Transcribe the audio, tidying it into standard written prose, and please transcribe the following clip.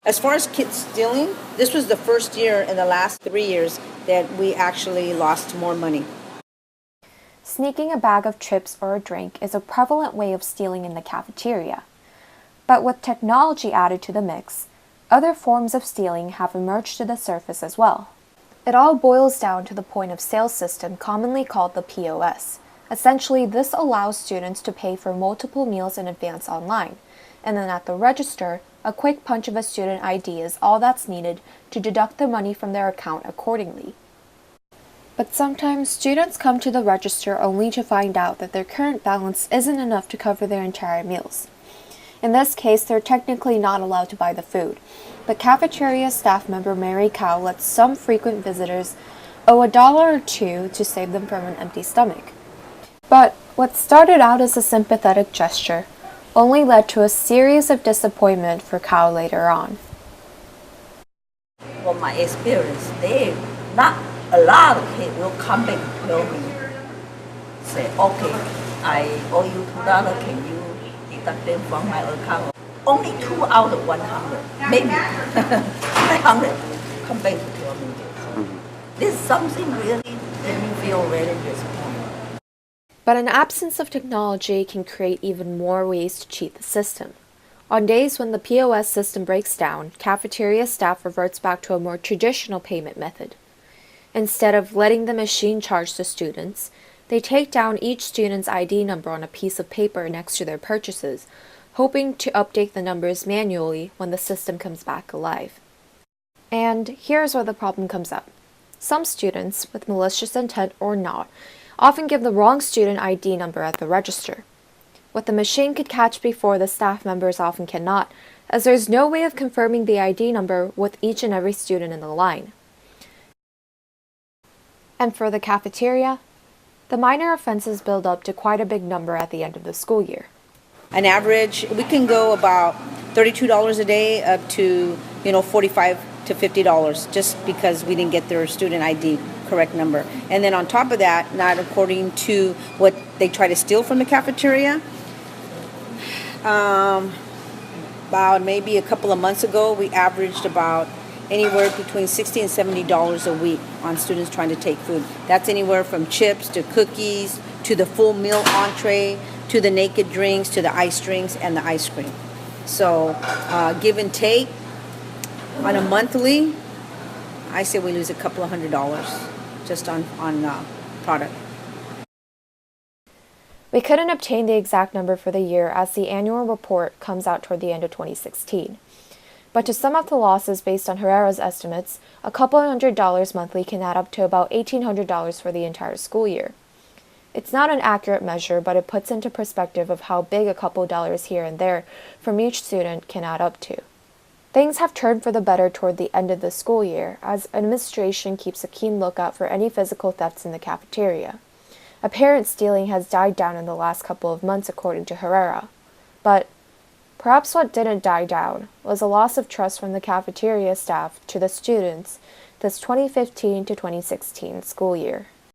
As far as kids stealing, this was the first year in the last 3 years that we actually lost more money. Sneaking a bag of chips or a drink is a prevalent way of stealing in the cafeteria. But with technology added to the mix, other forms of stealing have emerged to the surface as well. It all boils down to the point of sale system commonly called the POS. Essentially, this allows students to pay for multiple meals in advance online, and then at the register, a quick punch of a student ID is all that's needed to deduct the money from their account accordingly. But sometimes students come to the register only to find out that their current balance isn't enough to cover their entire meals. In this case, they're technically not allowed to buy the food, but cafeteria staff member Mary Cow lets some frequent visitors owe $1 or $2 to save them from an empty stomach. But what started out as a sympathetic gesture only led to a series of disappointment for Cow later on. From my experience, not a lot of kids will come back and tell me, say, okay, I owe you $2, can you deduct them from my account? Only 2 out of 100, maybe 900 come back to tell me this. This is something really made me feel very disappointed. But an absence of technology can create even more ways to cheat the system. On days when the POS system breaks down, cafeteria staff reverts back to a more traditional payment method. Instead of letting the machine charge the students, they take down each student's ID number on a piece of paper next to their purchases, hoping to update the numbers manually when the system comes back alive. And here's where the problem comes up. Some students, with malicious intent or not, often give the wrong student ID number at the register. What the machine could catch before, the staff members often cannot, as there's no way of confirming the ID number with each and every student in the line. And for the cafeteria, the minor offenses build up to quite a big number at the end of the school year. On average, we can go about $32 a day up to, $45 to $50 just because we didn't get their student ID correct number. And then on top of that, not according to what they try to steal from the cafeteria, about maybe a couple of months ago, we averaged about anywhere between $60 and $70 a week on students trying to take food. That's anywhere from chips to cookies to the full meal entree to the naked drinks to the ice drinks and the ice cream. So give and take on a monthly, I say we lose a couple of $100 just on product. We couldn't obtain the exact number for the year as the annual report comes out toward the end of 2016. But to sum up the losses based on Herrera's estimates, a couple of $100 monthly can add up to about $1,800 for the entire school year. It's not an accurate measure, but it puts into perspective of how big a couple dollars here and there from each student can add up to. Things have turned for the better toward the end of the school year, as administration keeps a keen lookout for any physical thefts in the cafeteria. Apparent stealing has died down in the last couple of months, according to Herrera. But perhaps what didn't die down was a loss of trust from the cafeteria staff to the students this 2015 to 2016 school year.